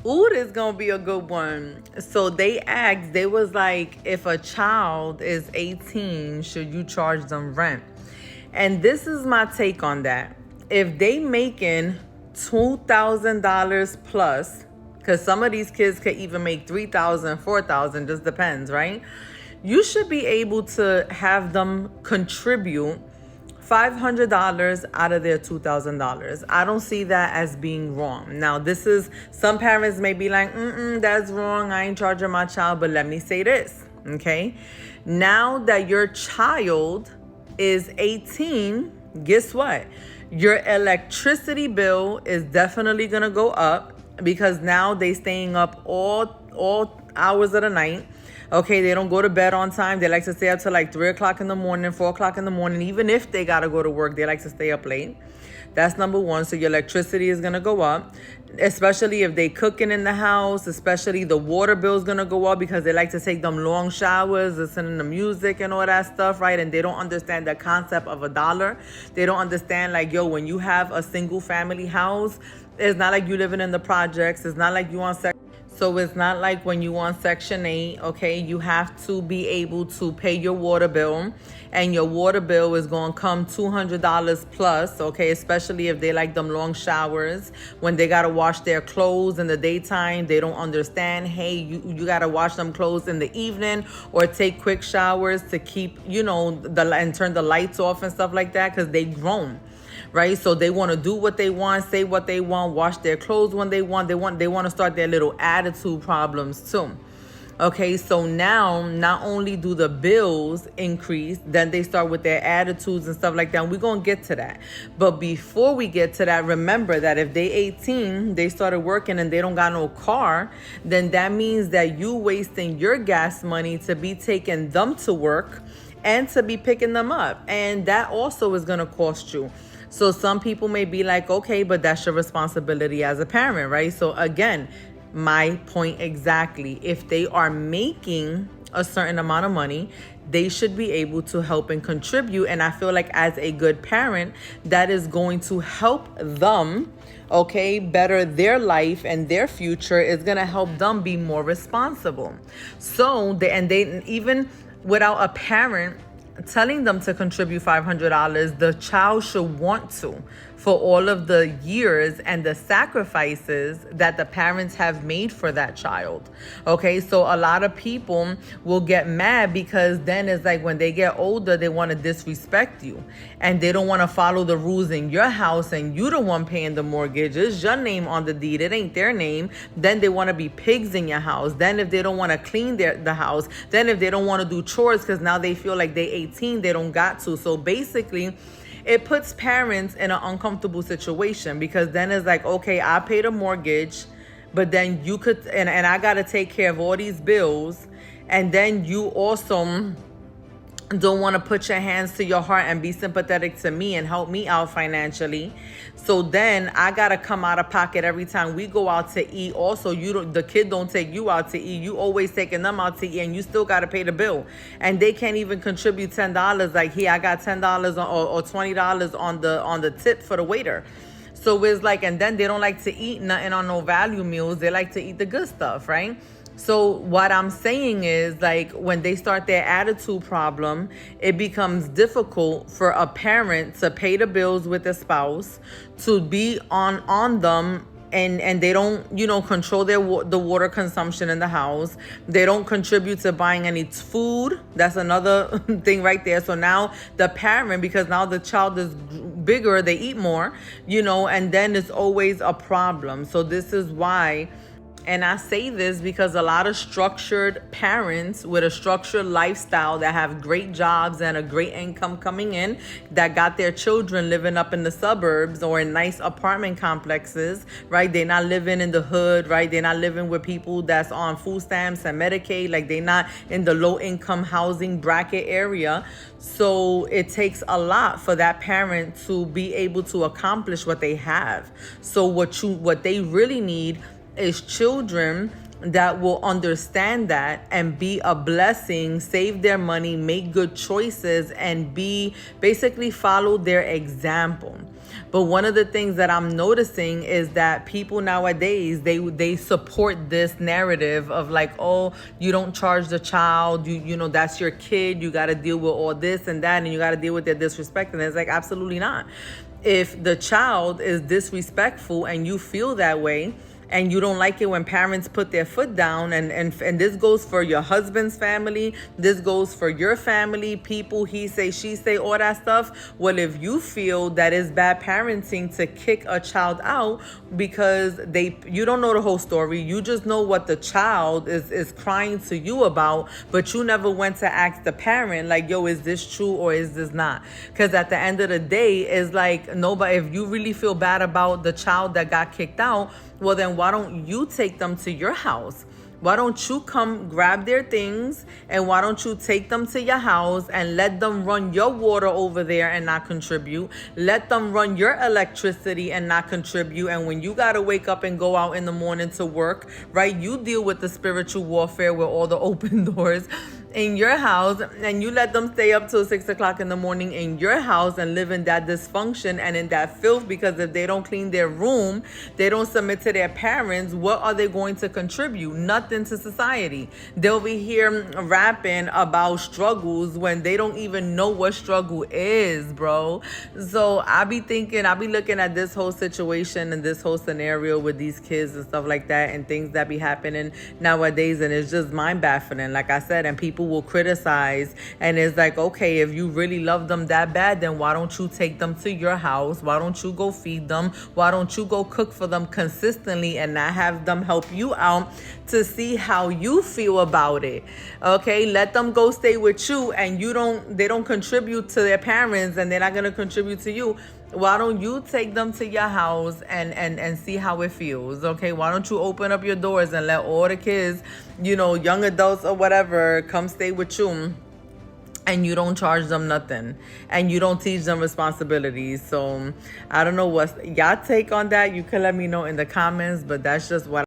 Ooh, this is gonna be a good one. So they asked, they was like, if a child is 18, should you charge them rent? And this is my take on that. If they making $2,000 plus, because some of these kids could even make 3,000, 4,000, just depends, right? You should be able to have them contribute $500 out of their $2,000. I don't see that as being wrong. Now, this is, some parents may be like, that's wrong. I ain't charging my child. But let me say this, okay? Now that your child is 18, guess what? Your electricity bill is definitely gonna go up because now they staying up all hours of the night. Okay, they don't go to bed on time. They like to stay up till like 3 o'clock in the morning, 4 o'clock in the morning. Even if they gotta go to work, they like to stay up late. That's number one. So your electricity is gonna go up, especially if they cooking in the house. Especially the water bill is gonna go up because they like to take them long showers, listening to music and all that stuff, right? And they don't understand the concept of a dollar. They don't understand like, yo, when you have a single family house, it's not like you living in the projects. It's not like you on so it's not like when you on Section 8, okay, you have to be able to pay your water bill, and your water bill is going to come $200 plus, okay, especially if they like them long showers. When they got to wash their clothes in the daytime, they don't understand, hey, you got to wash them clothes in the evening or take quick showers to keep, and turn the lights off and stuff like that because they grown. Right, so they want to do what they want, say what they want, wash their clothes when they want. They want to start their little attitude problems too. Okay, so now not only do the bills increase, then they start with their attitudes and stuff like that. And we're gonna get to that. But before we get to that, remember that if they 18, they started working and they don't got no car, then that means that you wasting your gas money to be taking them to work and to be picking them up. And that also is gonna cost you. So some people may be like, okay, but that's your responsibility as a parent, right? So again, my point exactly. If they are making a certain amount of money, they should be able to help and contribute. And I feel like as a good parent, that is going to help them, okay, better their life and their future. Is going to help them be more responsible. So they even without a parent telling them to contribute $500, the child should want to, for all of the years and the sacrifices that the parents have made for that child. Okay, so a lot of people will get mad because then it's like when they get older, they want to disrespect you and they don't want to follow the rules in your house, and you the one paying the mortgage. It's your name on the deed, it ain't their name. Then they want to be pigs in your house. Then if they don't want to clean the house, then if they don't want to do chores because now they feel like they 18, they don't got to. So basically, it puts parents in an uncomfortable situation because then it's like, okay, I paid a mortgage, but then you could, and I got to take care of all these bills. And then you also don't want to put your hands to your heart and be sympathetic to me and help me out financially. So then I gotta come out of pocket every time we go out to eat. Also, the kid don't take you out to eat. You always taking them out to eat, and you still gotta pay the bill. And they can't even contribute $10. Like, here, I got $10 or $20 on the tip for the waiter. So it's like, and then they don't like to eat nothing on no value meals. They like to eat the good stuff, right? So what I'm saying is, like, when they start their attitude problem, it becomes difficult for a parent to pay the bills with the spouse, to be on them, and they don't, control the water consumption in the house. They don't contribute to buying any food. That's another thing right there. So now the parent, because now the child is bigger, they eat more, and then it's always a problem. So this is why. And I say this because a lot of structured parents with a structured lifestyle that have great jobs and a great income coming in, that got their children living up in the suburbs or in nice apartment complexes, right? They're not living in the hood, right? They're not living with people that's on food stamps and Medicaid. Like, they're not in the low income housing bracket area. So it takes a lot for that parent to be able to accomplish what they have. So what they really need is children that will understand that and be a blessing, save their money, make good choices, and be basically follow their example. But one of the things that I'm noticing is that people nowadays, they support this narrative of like, oh, you don't charge the child, you know, that's your kid, you got to deal with all this and that, and you got to deal with their disrespect. And it's like, absolutely not. If the child is disrespectful and you feel that way, and you don't like it when parents put their foot down, and this goes for your husband's family, this goes for your family, people, he say, she say, all that stuff. Well, if you feel that it's bad parenting to kick a child out because you don't know the whole story, you just know what the child is crying to you about, but you never went to ask the parent like, yo, is this true or is this not? Because at the end of the day, it's like, nobody, if you really feel bad about the child that got kicked out, well, then why don't you take them to your house? Why don't you come grab their things, and why don't you take them to your house and let them run your water over there and not contribute? Let them run your electricity and not contribute. And when you got to wake up and go out in the morning to work, right, you deal with the spiritual warfare with all the open doors in your house, and you let them stay up till 6 o'clock in the morning in your house and live in that dysfunction and in that filth, because if they don't clean their room, they don't submit to their parents, what are they going to contribute? Nothing to society. They'll be here rapping about struggles when they don't even know what struggle is, bro. So I be looking at this whole situation and this whole scenario with these kids and stuff like that, and things that be happening nowadays, and it's just mind baffling, like I said. And people will criticize, and it's like, okay, if you really love them that bad, then why don't you take them to your house? Why don't you go feed them? Why don't you go cook for them consistently and not have them help you out to see how you feel about it? Okay, let them go stay with you, and they don't contribute to their parents, and they're not going to contribute to you. Why don't you take them to your house and see how it feels? Okay, why don't you open up your doors and let all the kids, you know, young adults or whatever, come stay with you, and you don't charge them nothing, and you don't teach them responsibilities? So I don't know what's y'all take on that. You can let me know in the comments, but that's just what